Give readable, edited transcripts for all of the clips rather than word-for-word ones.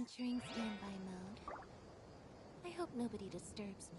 Entering standby mode. I hope nobody disturbs me.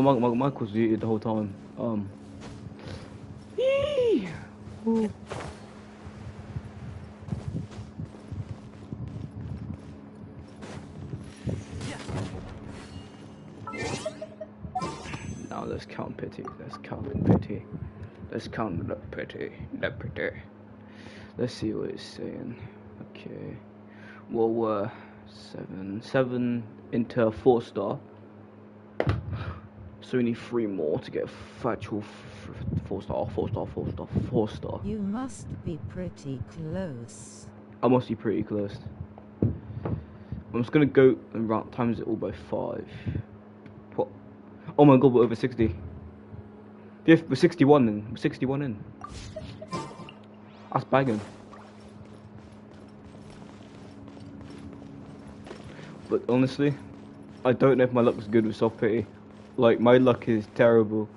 My mic was muted the whole time. Yee! Ooh. Now let's count pity. Let's count pity. Let's count the pity. The pity. Let's see what it's saying. Okay. Well, we're 7 into a 4-star. So we need 3 more to get factual 4-star. You must be pretty close. I must be pretty close. I'm just gonna go and round times it all by 5. What? Oh my god, we're over 60. Yeah, we're 61 in. We're 61 in. That's bagging. But honestly, I don't know if my luck's good with soft pity. Like, my luck is terrible.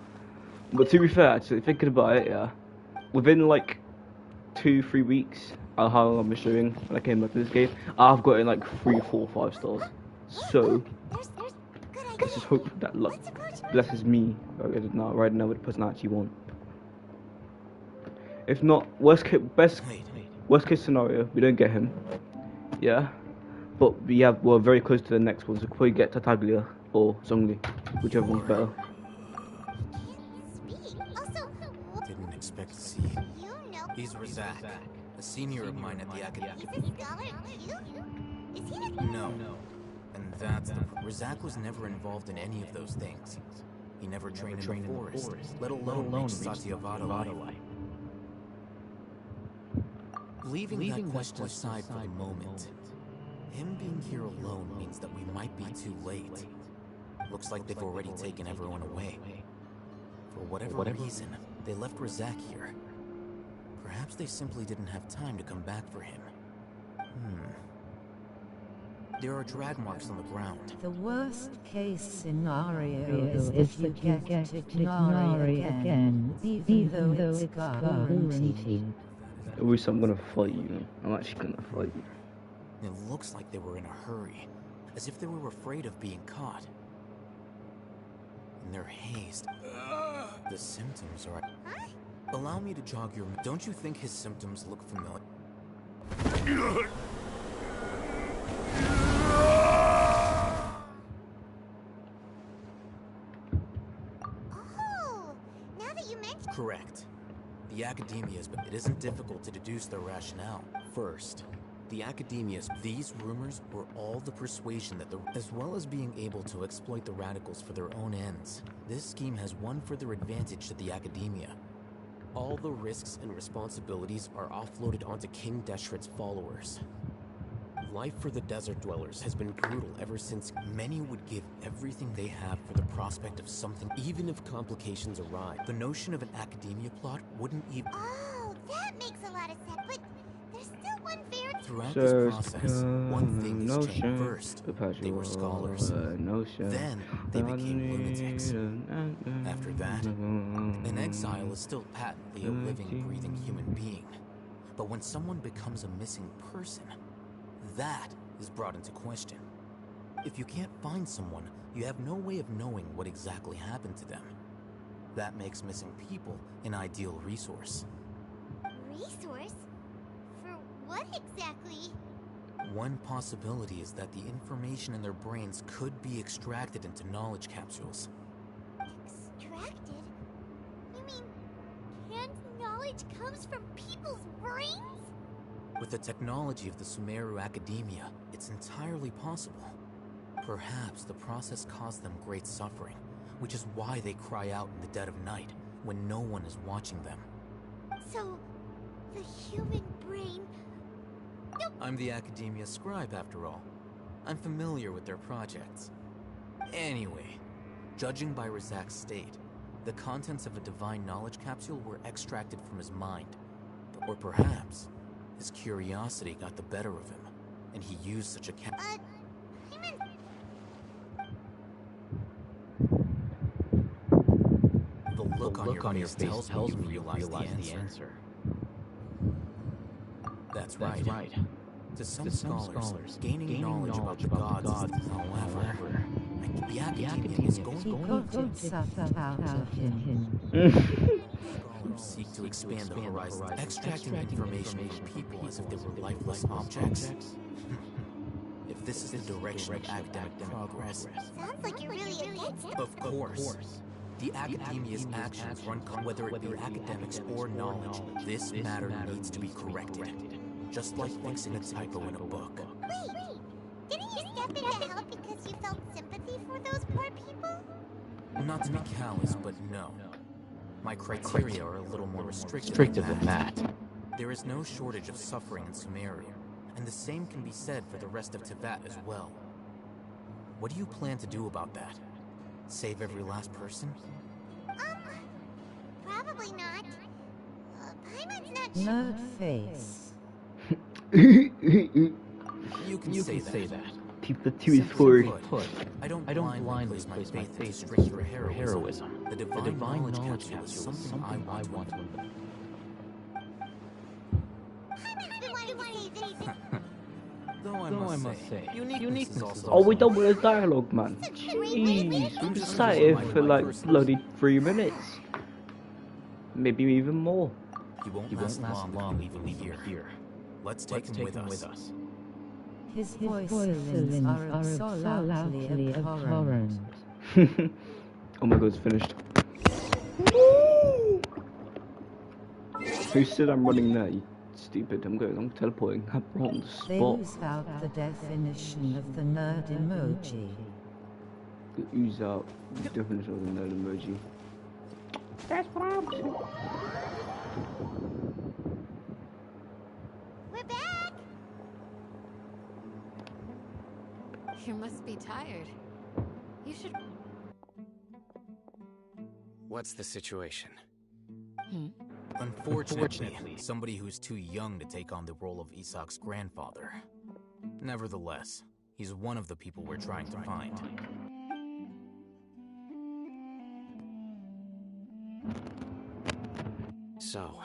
But to be fair, actually, thinking about it, yeah, within like 2-3 weeks, how long I've been showing when I came back to this game, I've gotten like 3, 4, 5 stars. So, let's just hope that luck blesses me right now with the person I actually want. If not, worst case scenario, we don't get him. Yeah. But we're very close to the next one, so we'll probably get Tartaglia or Zhongli, whichever one's better. Didn't expect to see you. He's Razak, a senior of mine at the academy. No. And that's Razak was never involved in any of those things. He never trained in the forest, let alone reach Satyavada life. Leaving that question aside for the moment, him being here alone means that we might be too late. Looks like they've already taken everyone away. For whatever reason, they left Razak here. Perhaps they simply didn't have time to come back for him. There are drag marks on the ground. The worst case scenario is if you get Tignari again, even though it's quarantine. I wish I'm gonna fight you. I'm actually gonna fight you. It looks like they were in a hurry, as if they were afraid of being caught. And they're hazed. The symptoms are... Allow me to jog your... Don't you think his symptoms look familiar? Correct. The Academia's, but it isn't difficult to deduce their rationale. First, the Academia's, these rumors were all the persuasion that as well as being able to exploit the radicals for their own ends. This scheme has one further advantage to the Academia. All the risks and responsibilities are offloaded onto King Deshret's followers. Life for the desert dwellers has been brutal ever since. Many would give everything they have for the prospect of something, even if complications arise. The notion of an academia plot wouldn't even... Oh, that makes a lot of sense, but there's still one very... Throughout this process, one thing has changed. First, they were scholars. Then, they became lunatics. After that, an exile is still patently a living, breathing human being. But when someone becomes a missing person, that is brought into question. If you can't find someone, you have no way of knowing what exactly happened to them. That makes missing people an ideal resource. Resource? For what exactly? One possibility is that the information in their brains could be extracted into knowledge capsules. Extracted? You mean canned knowledge comes from people's brains? With the technology of the Sumeru Academia, it's entirely possible. Perhaps the process caused them great suffering, which is why they cry out in the dead of night, when no one is watching them. So, the human brain... I'm the Academia scribe, after all. I'm familiar with their projects. Anyway, judging by Razak's state, the contents of a divine knowledge capsule were extracted from his mind. Or perhaps... his curiosity got the better of him, and he used such a The look on your face tells me you realize the answer. That's right. To some scholars, gaining knowledge about the gods is, however, the Academia is going seek to expand the horizons, extracting information from people as if they were lifeless objects. If this is the direction of academic progress, Sounds like you're really against it. of course, the Academia's actions run whether it be academics or knowledge. This matter needs to be corrected, just like fixing a typo in a book. Wait, didn't you step in to help because you felt sympathy for those poor people? Not to be callous, but no. My criteria are a little more restricted than that. There is no shortage of suffering in Sumeria, and the same can be said for the rest of Tibet as well. What do you plan to do about that? Save every last person? Probably not. Paimon's not Nerd face. You can say that. Keep the teeth forward. I don't blindly place my faith into strict heroism. The divine knowledge capsule is something I want to invent. Paimon's been wanting to say this. Though I must say, uniqueness is also... Oh, we done with the dialogue, man. Jeez, we just sat here for like bloody 3 minutes. Maybe even more. He won't last long leaving me here. Let's take him with us. His voices are so loudly abhorrent. Oh my god, it's finished. Who said I'm running there? You stupid. I'm teleporting. I'm on the They spot. lose out the definition of the nerd emoji. Ooze out the definition of the nerd emoji. That's what I'm saying. You must be tired. You should... What's the situation? Unfortunately, somebody who's too young to take on the role of Isak's grandfather. Nevertheless, he's one of the people we're trying to find. So,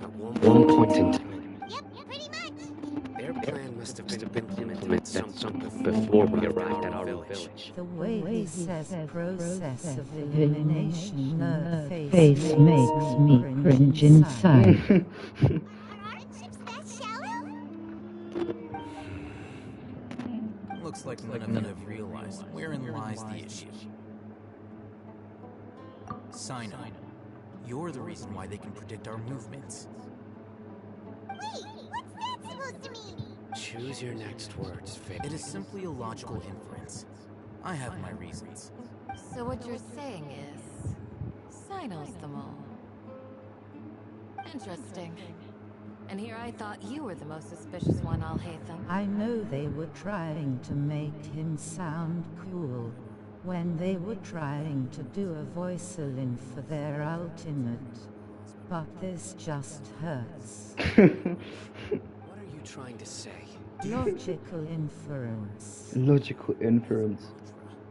at one point in time, Yep, pretty much. their plan must have been implemented something before we arrived at our village. The way he says process of elimination, face makes me cringe inside. Are our ships that shallow? Looks like none of you have realized wherein lies the issue. Sino, you're the reason why they can predict our movements. Wait, what's that supposed to mean? Choose your next words, Faith. It is simply a logical inference. I have my reasons. So what you're saying is... Sino's the mole. Interesting. And here I thought you were the most suspicious one, Alhaitham. I know they were trying to make him sound cool when they were trying to do a voice-a-lin for their ultimate. But this just hurts. What are you trying to say? Logical inference. Logical inference.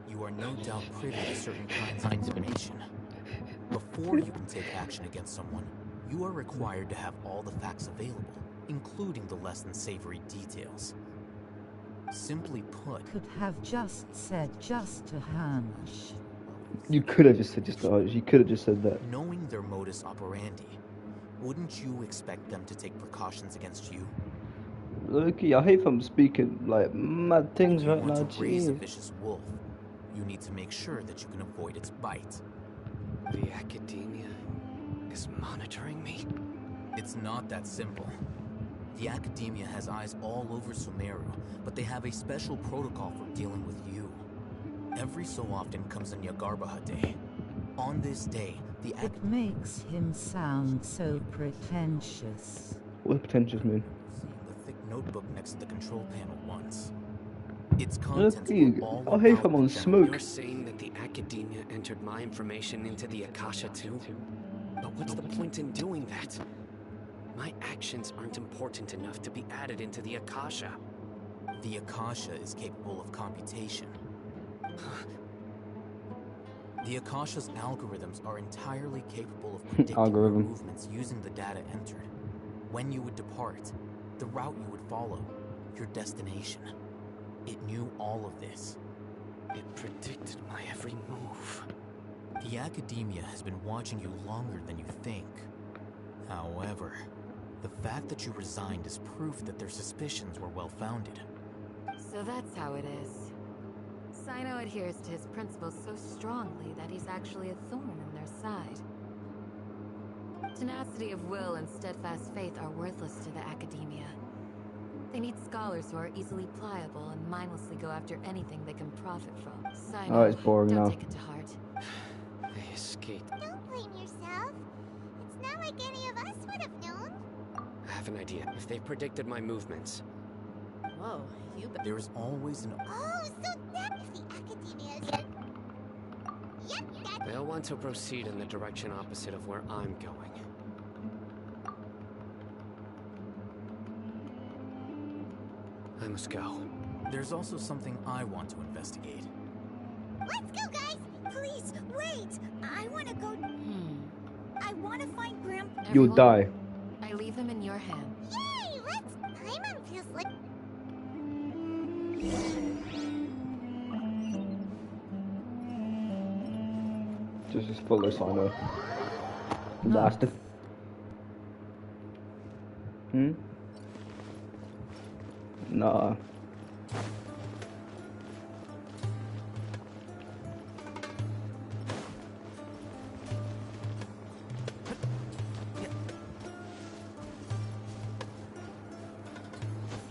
You are no doubt privy to certain kinds of information. Before you can take action against someone, you are required to have all the facts available, including the less than savory details. Simply put, Could have just said just a hunch. You could have just said you could have just said that. knowing their modus operandi, wouldn't you expect them to take precautions against you? Loki, I hate if I'm speaking like mad things If you right now, want to raise a jeez. vicious wolf, you need to make sure that you can avoid its bite. The academia is monitoring me? It's not that simple. The academia has eyes all over Sumeru, but they have a special protocol for dealing with you. Every so often comes a Nyagarbaha day. On this day, the It makes him sound so pretentious. What does pretentious mean? seen the thick notebook next to the control panel once. Its contents Loki, were all I hate if about I'm on the smoke. You're saying that the academia entered my information into the Akasha too? But what's the point in doing that? My actions aren't important enough to be added into the Akasha. The Akasha is capable of computation. The Akasha's algorithms are entirely capable of predicting your Algorithm. movements using the data entered. When you would depart, the route you would follow, your destination. It knew all of this. It predicted my every move. The academia has been watching you longer than you think. However, the fact that you resigned is proof that their suspicions were well-founded. So that's how it is. Sino adheres to his principles so strongly that he's actually a thorn in their side. Tenacity of will and steadfast faith are worthless to the academia. They need scholars who are easily pliable and mindlessly go after anything they can profit from. Sino, Oh, it's boring don't now. take it to heart. They escaped. Don't blame yourself. It's not like any of us would have known. I have an idea. If they predicted my movements, Whoa, you bet. There is always an Oh, so that's the academia. Yep, that's they'll want to proceed in the direction opposite of where I'm going. I must go. There's also something I want to investigate. Let's go, guys! Please, wait! I want to go... I want to find Grandpa... You'll die. I leave him in your hands. Yay! Let's... Paimon feels like... Just follow Sino. Bastard. Hmm? Nah.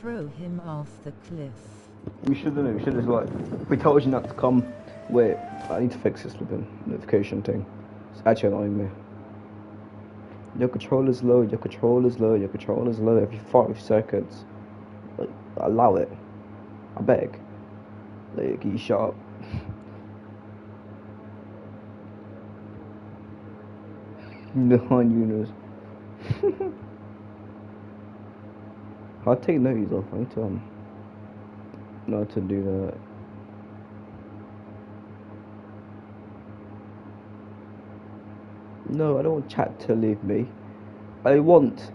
Throw him off the cliff. We should have like, we told you not to come. Wait, I need to fix this flipping notification thing. It's actually annoying me. Your control is low, your control is low, your control is low every 5 seconds. Like, allow it. I beg. Like, you shut up. The Han Yunus. I'll take those off. I need to know how to do that. No, I don't want chat to leave me. I want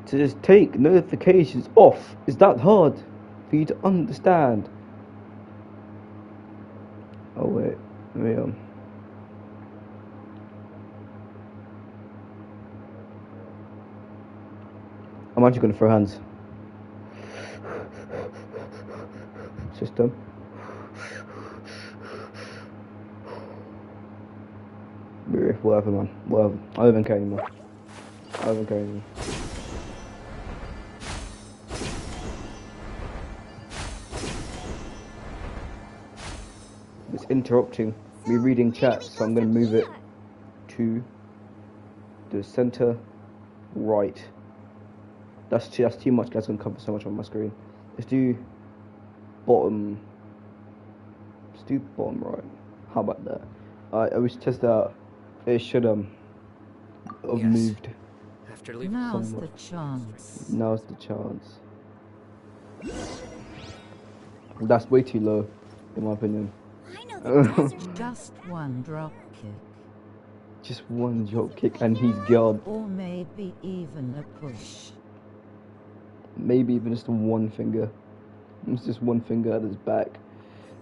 to just take notifications off. Is that hard for you to understand? Oh wait, let me I'm actually gonna throw hands. System. Whatever, man. Whatever. I don't even care anymore. I don't even care anymore. It's interrupting me reading chat, so I'm gonna move it to the center right. That's too much. That's gonna cover so much on my screen. Let's do bottom. Let's do bottom right. How about that? I was test out. It should have moved. After leaving. Now's the chance. Now's the chance. That's way too low, in my opinion. I know the desert. Just one drop kick. Just one drop kick and he's gone. Or maybe even a push. Maybe even just one finger. It's just one finger at his back.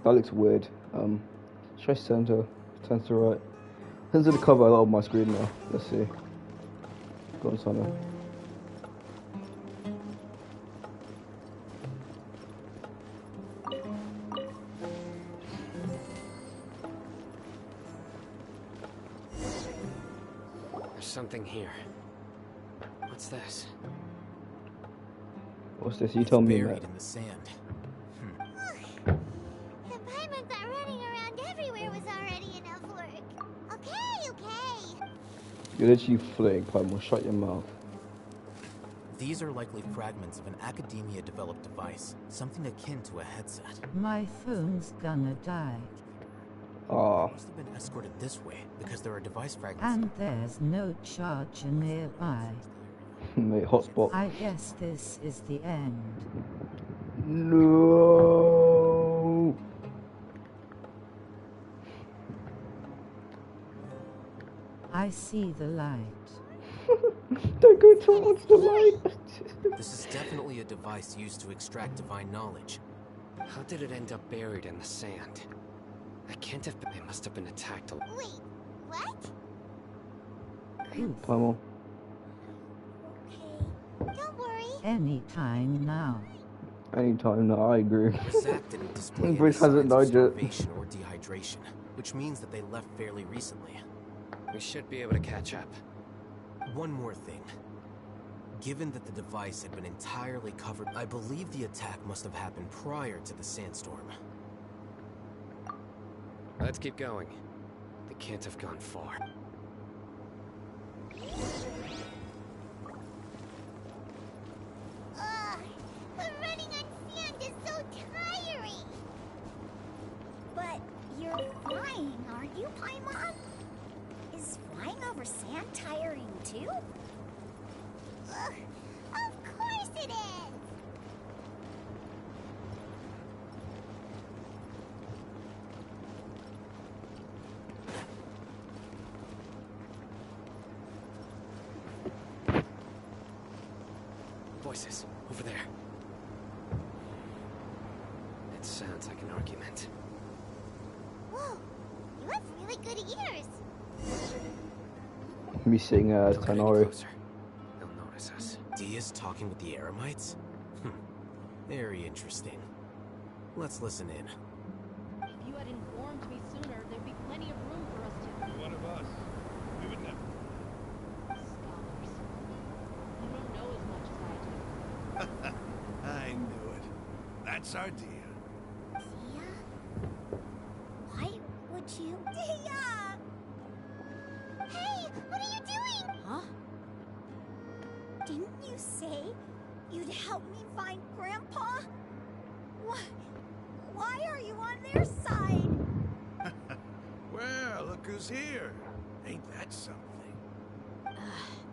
That looks weird. Should I center? Turn to right. Turn to the cover a lot of my screen now. Let's see. Go on, Sana. There's something here. What's this? What's this? You tell me, Buried Matt. in the sand. The paimon that running around everywhere was already enough work. Okay. You're literally flick, Paimon. Shut your mouth. These are likely fragments of an academia-developed device, something akin to a headset. My phone's gonna die. Ah, It must have been escorted this way because there are device fragments. And there's no charger nearby. mate, hotspot. I guess this is the end. No. I see the light. Don't go towards the light. This is definitely a device used to extract divine knowledge. How did it end up buried in the sand? I can't have been. It must have been attacked. Wait, what? Paimon. Okay, don't worry. Anytime now. Anytime, no, I agree. Zach didn't display any Bruce signs hasn't of died yet. starvation or dehydration, which means that they left fairly recently. We should be able to catch up. One more thing. Given that the device had been entirely covered, I believe the attack must have happened prior to the sandstorm. Let's keep going. They can't have gone far. But running on sand is so tiring. But you're flying, aren't you, Paimon? Is flying over sand tiring too? Ugh, of course it is! Voices, over there. It sounds like an argument. Whoa, you have really good ears. Me sitting Don't get any Tanori. closer. They'll notice us. Dia's talking with the Eremites? Very interesting. Let's listen in. If you had informed me sooner, there'd be plenty of room for us to... One of us. We would never. Scholars. You don't know as much as I do. I knew it. That's our deal. Dia? Why would you? Dia! Hey, what are you doing? Huh? Didn't you say you'd help me find Grandpa? Why are you on their side? Well, look who's here. Ain't that something?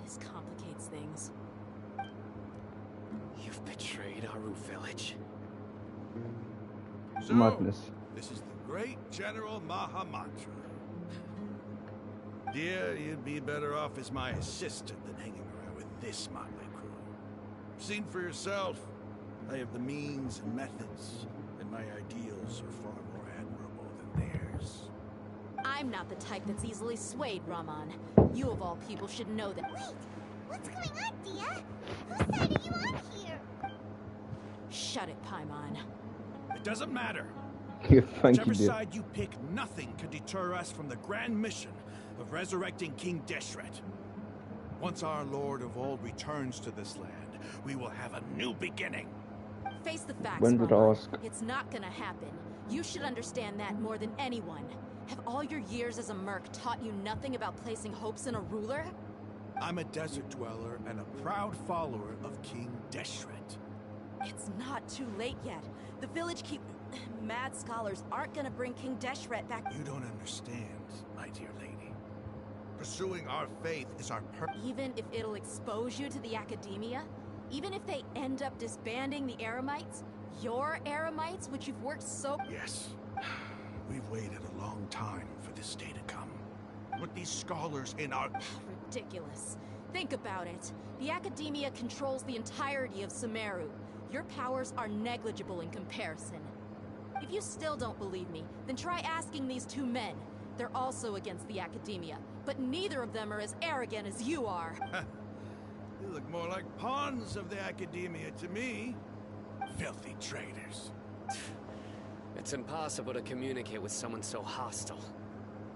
This complicates things. You've betrayed Aru village. So, Madness. this is the great General Mahamantra. Dear, you'd be better off as my assistant than hanging around with this motley crew. Seen for yourself, I have the means and methods, and my ideals are far more admirable than theirs. I'm not the type that's easily swayed, Raman. You of all people should know that. Wait, what's going on, Dia? Whose side are you on here? Shut it, Paimon. It doesn't matter. Thank you, Whichever dear. side you pick, nothing can deter us from the grand mission of resurrecting King Deshret. Once our Lord of Old returns to this land, we will have a new beginning. Face the facts, When did Raman. ask? It's not gonna happen. You should understand that more than anyone. Have all your years as a merc taught you nothing about placing hopes in a ruler? I'm a desert dweller and a proud follower of King Deshret. It's not too late yet. The village keep... Mad scholars aren't gonna bring King Deshret back. You don't understand, my dear lady. Pursuing our faith is our purpose. Even if it'll expose you to the academia? Even if they end up disbanding the Eremites? Your Eremites, which you've worked so... Yes. We've waited a long time for this day to come. With these scholars in our... Ridiculous. Think about it. The academia controls the entirety of Sumeru. Your powers are negligible in comparison. If you still don't believe me, then try asking these two men. They're also against the academia, but neither of them are as arrogant as you are. You look more like pawns of the academia to me. Filthy traitors. It's impossible to communicate with someone so hostile.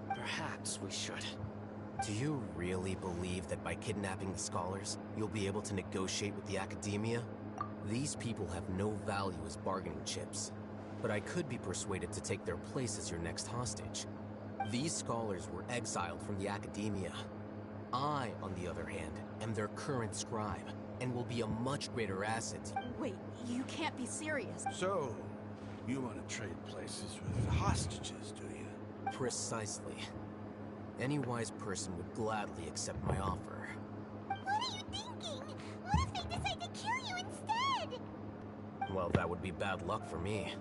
Perhaps we should. Do you really believe that by kidnapping the scholars, you'll be able to negotiate with the academia? These people have no value as bargaining chips, but I could be persuaded to take their place as your next hostage. These scholars were exiled from the academia. I, on the other hand, am their current scribe, and will be a much greater asset. Wait, you can't be serious. So, you want to trade places with hostages, do you? Precisely. Any wise person would gladly accept my offer. What are you thinking? What if they decide to kill you instead? Well, that would be bad luck for me.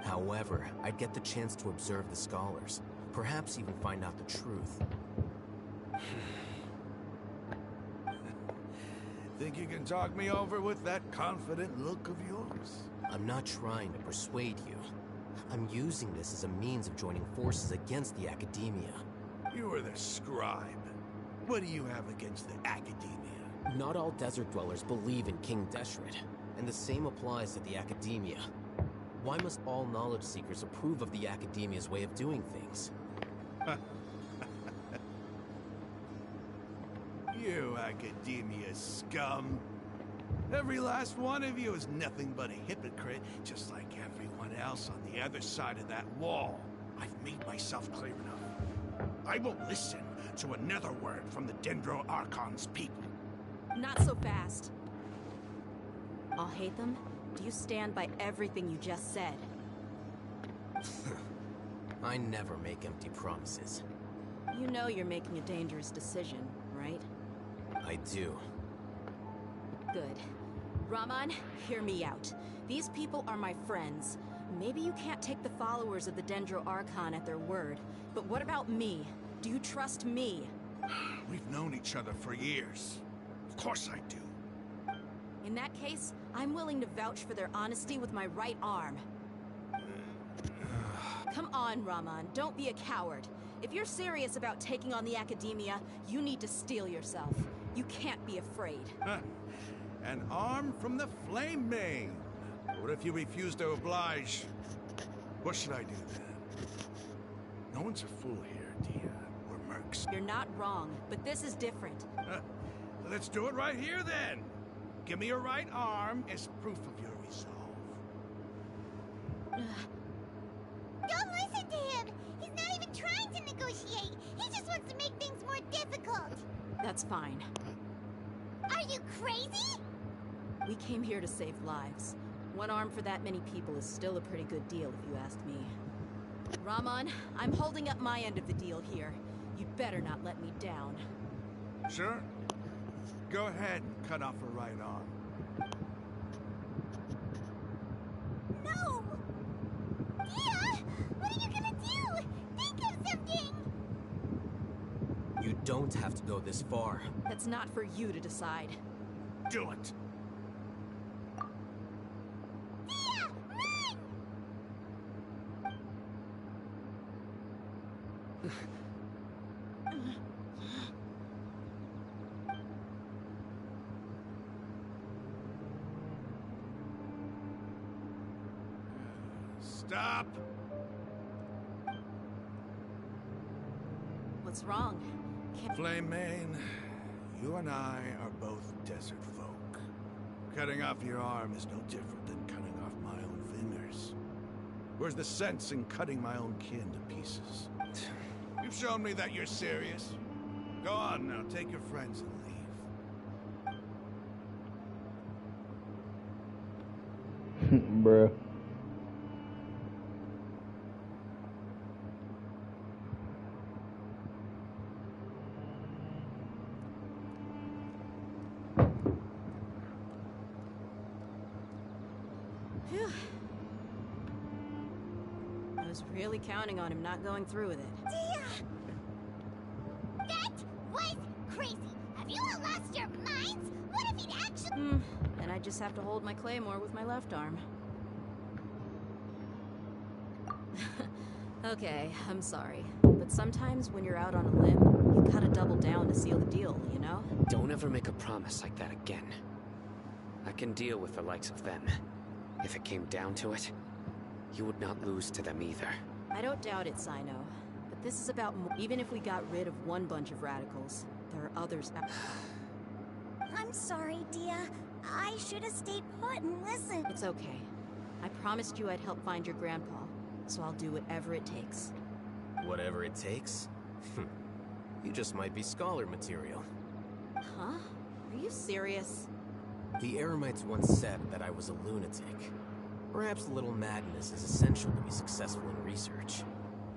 However, I'd get the chance to observe the scholars, perhaps even find out the truth. Think you can talk me over with that confident look of yours? I'm not trying to persuade you. I'm using this as a means of joining forces against the academia. You are the scribe. What do you have against the academia? Not all desert dwellers believe in King Deshret, and the same applies to the academia. Why must all knowledge seekers approve of the academia's way of doing things? You academia scum. Every last one of you is nothing but a hypocrite, just like everyone else on the other side of that wall. I've made myself clear enough. I won't listen to another word from the Dendro Archon's people. Not so fast. I'll hate them. Do you stand by everything you just said? I never make empty promises. You know you're making a dangerous decision, right? I do. Good. Raman, hear me out. These people are my friends. Maybe you can't take the followers of the Dendro Archon at their word, but what about me? Do you trust me? We've known each other for years. Of course I do. In that case, I'm willing to vouch for their honesty with my right arm. Come on, Raman, don't be a coward. If you're serious about taking on the academia, you need to steel yourself. You can't be afraid. An arm from the Flame Mane. What if you refuse to oblige? What should I do then? No one's a fool here, Dia. We're mercs. You're not wrong, but this is different. Let's do it right here then. Give me your right arm as proof of your resolve. Don't listen to him! He's not even trying to negotiate! He just wants to make things more difficult! That's fine. Are you crazy? We came here to save lives. One arm for that many people is still a pretty good deal, if you ask me. Rahman, I'm holding up my end of the deal here. You'd better not let me down. Sure. Go ahead and cut off her right arm. No! Dia! What are you gonna do? Think of something! You don't have to go this far. That's not for you to decide. Do it! Dia! Run! Stop! What's wrong? Can't... Flame Mane, you and I are both desert folk. Cutting off your arm is no different than cutting off my own fingers. Where's the sense in cutting my own kin to pieces? You've shown me that you're serious. Go on now, take your friends and leave. Bruh. Phew. I was really counting on him not going through with it. Dia! That was crazy! Have you all lost your minds? What if he'd actually... And I just have to hold my claymore with my left arm. Okay, I'm sorry. But sometimes when you're out on a limb, you gotta double down to seal the deal, you know? Don't ever make a promise like that again. I can deal with the likes of them. If it came down to it, you would not lose to them either. I don't doubt it, Sino. But this is about more. Even if we got rid of one bunch of radicals, there are others out. I'm sorry, Dia. I should have stayed put and listened. It's okay. I promised you I'd help find your grandpa, so I'll do whatever it takes. Whatever it takes? You just might be scholar material. Huh? Are you serious? The Eremites once said that I was a lunatic. Perhaps a little madness is essential to be successful in research.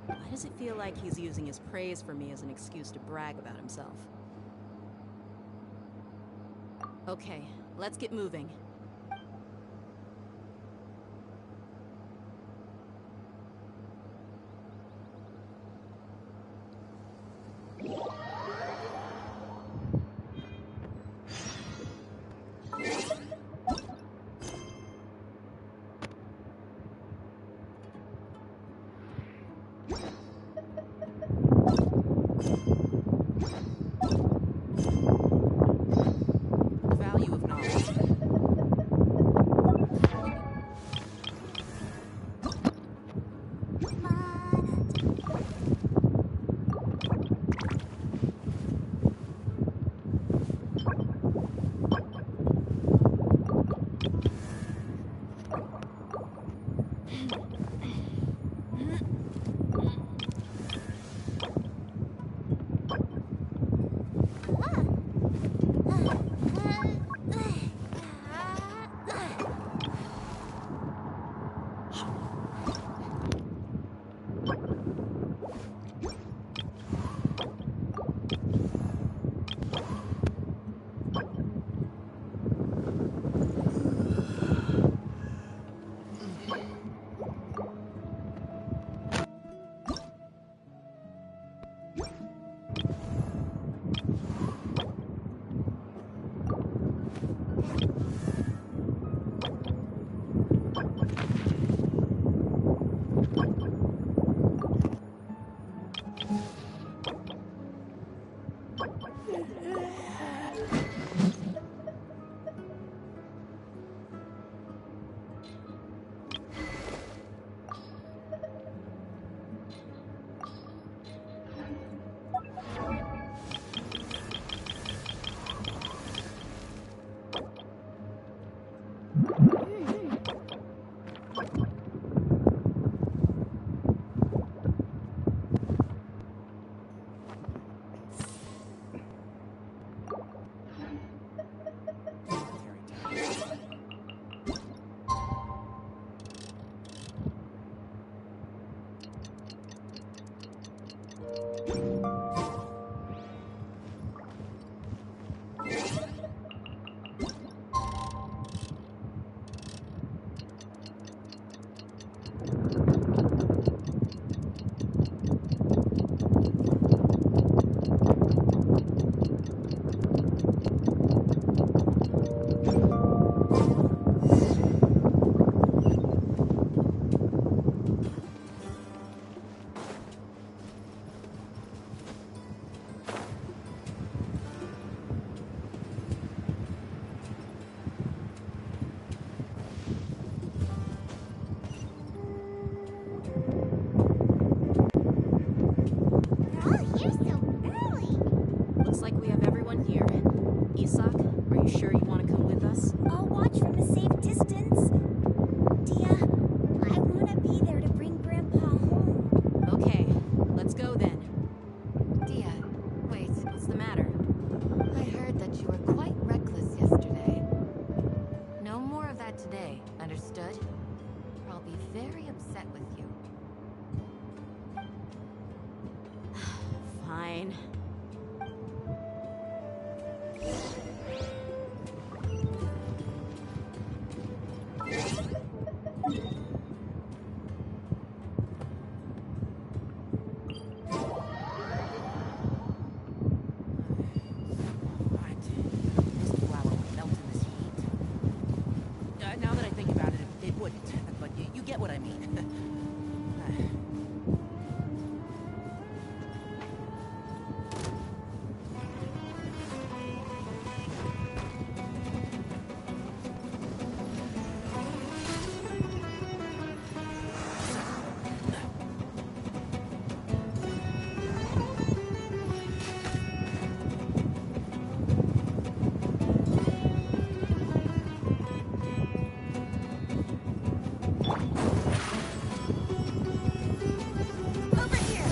Why does it feel like he's using his praise for me as an excuse to brag about himself? Okay, let's get moving. Value of knowledge. you sure you want to come with us? I'll watch from a safe distance. Dia, I want to be there to bring Grandpa home. Okay, let's go then. Dia, wait. What's the matter? I heard that you were quite reckless yesterday. No more of that today, understood? Or I'll be very upset with you. Fine. Now that I think about it, it wouldn't. But you get what I mean. Over here.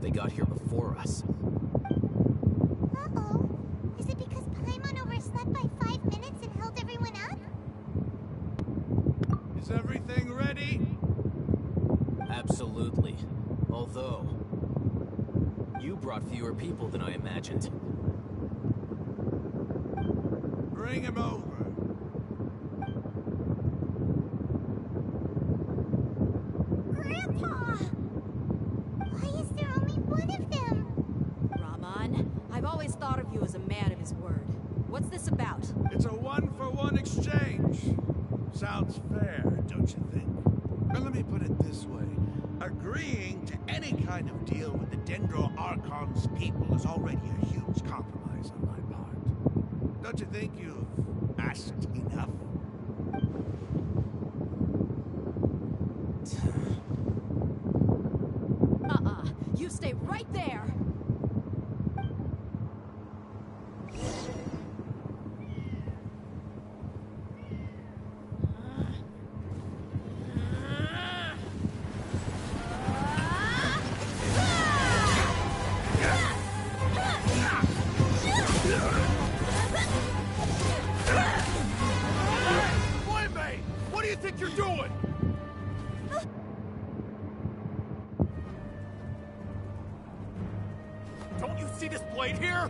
They got here before us. Uh-oh. Is it because Paimon overslept by 5 minutes and held everyone up? Is everything ready? Absolutely. Although, you brought fewer people than I imagined. Bring him over. Grandpa! Why is there only one of them? Rahman, I've always thought of you as a man of his word. What's this about? It's a one-for-one exchange. Sounds fair, don't you think? But let me put it this way. Agreeing to any kind of deal with the Dendro Archon's people is already a huge compromise on my part. Don't you think you've asked enough? You stay right there! Boy, what do you think you're doing? Don't you see this blade here?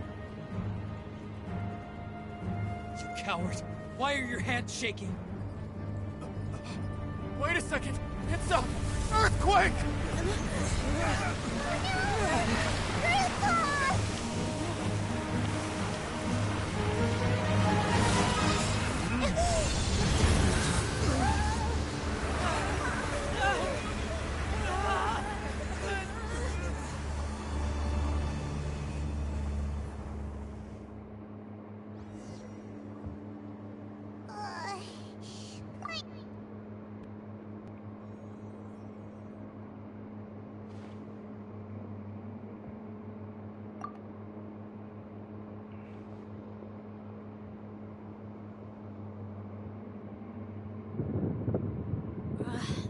You coward! Why are your hands shaking? Wait a second! It's a earthquake!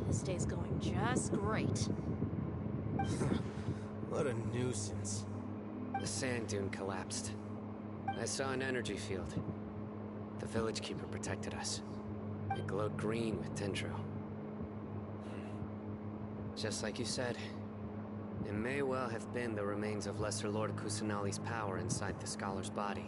This day's going just great. What a nuisance. The sand dune collapsed. I saw an energy field. The village keeper protected us. It glowed green with Dendro. Just like you said, it may well have been the remains of Lesser Lord Kusanali's power inside the scholar's body.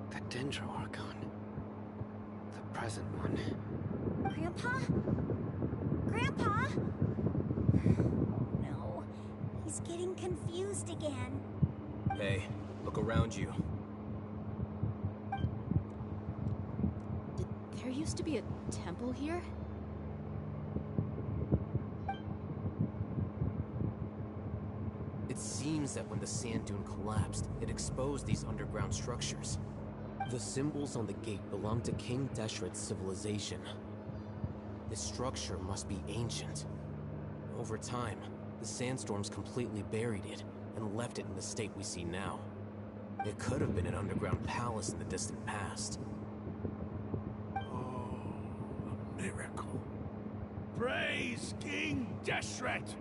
The Dendro Archon. The present one. Grandpa? Grandpa? No. He's getting confused again. Hey, Look around you. There used to be a temple here? It seems that when the sand dune collapsed, it exposed these underground structures. The symbols on the gate belong to King Deshret's civilization. This structure must be ancient. Over time, the sandstorms completely buried it and left it in the state we see now. It could have been an underground palace in the distant past. Oh, a miracle. Praise King Deshret!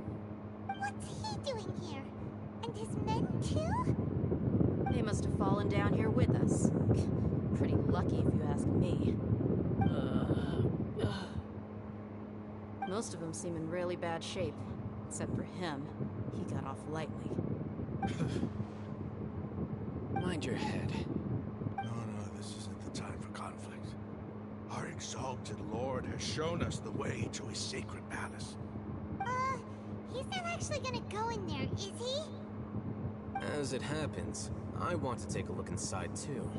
What's he doing here? And his men too? They must have fallen down here with us. Pretty lucky if you ask me. Most of them seem in really bad shape. Except for him. He got off lightly. Mind your head. No, this isn't the time for conflict. Our exalted Lord has shown us the way to his sacred palace. He's not actually gonna go in there, is he? As it happens, I want to take a look inside too.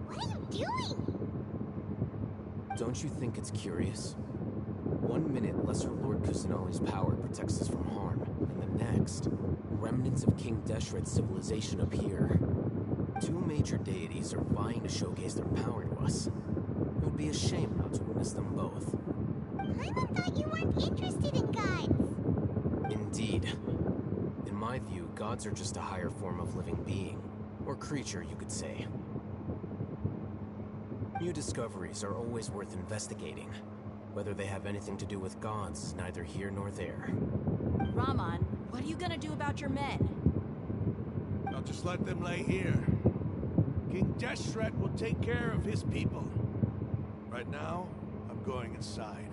What are you doing? Don't you think it's curious? 1 minute, Lesser Lord Kusanali's power protects us from harm, and the next, remnants of King Deshret's civilization appear. Two major deities are vying to showcase their power to us. It would be a shame not to witness them both. Paimon thought you weren't interested in gods. Indeed. In my view, gods are just a higher form of living being, or creature, you could say. New discoveries are always worth investigating. Whether they have anything to do with gods is neither here nor there. Rahman, what are you gonna do about your men? I'll just let them lay here. King Deshret will take care of his people. Right now, I'm going inside.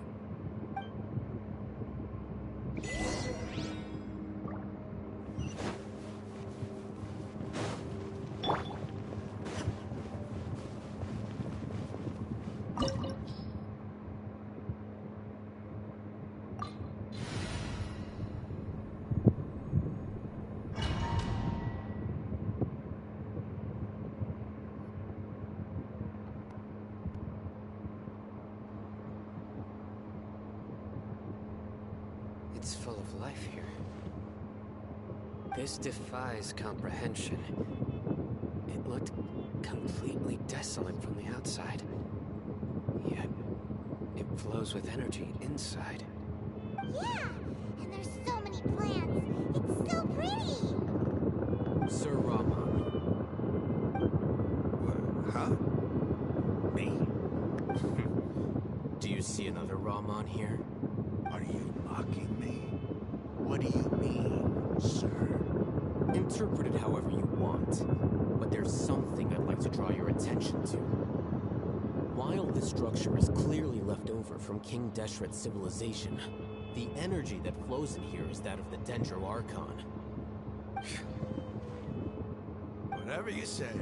It's full of life here. This defies comprehension. It looked completely desolate from the outside. Yet, it flows with energy inside. Yeah, and there's so many plants. It's so pretty. Sir Rahman. Huh? Me? Do you see another Rahman here? Are you mocking me? What do you mean, sir? Interpret it however you want, but there's something I'd like to draw your attention to. While this structure is clearly left over from King Deshret's civilization, the energy that flows in here is that of the Dendro Archon. Whatever you say.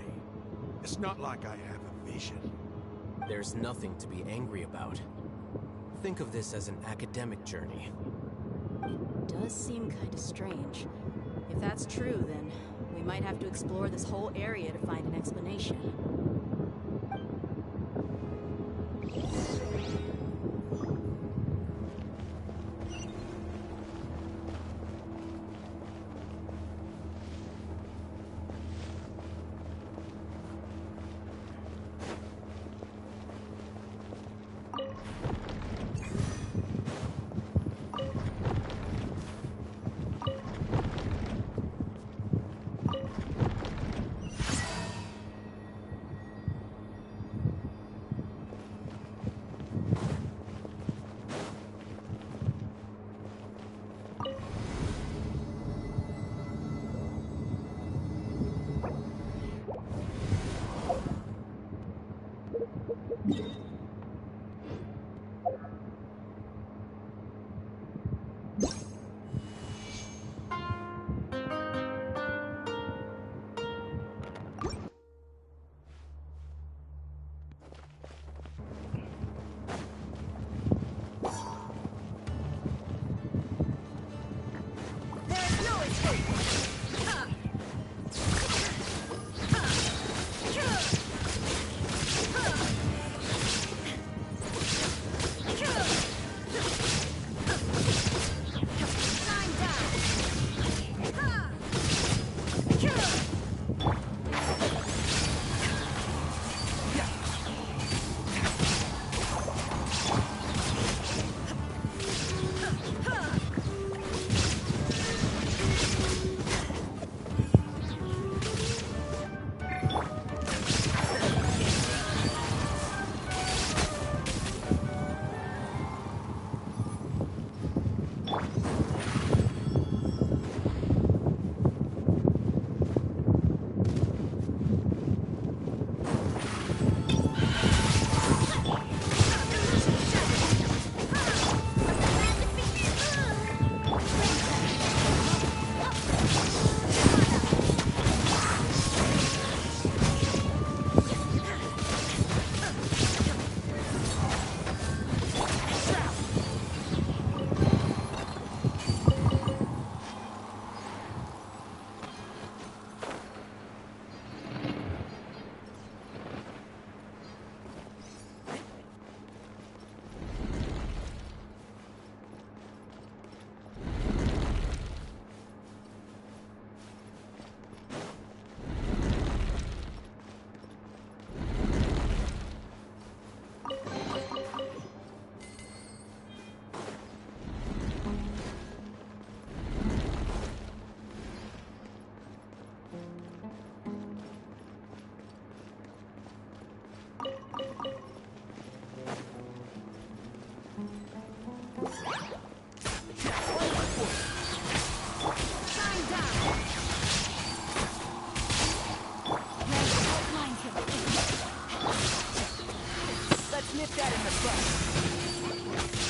It's not like I have a vision. There's nothing to be angry about. Think of this as an academic journey. It does seem kind of strange. If that's true, then we might have to explore this whole area to find an explanation. Nip that in the bud.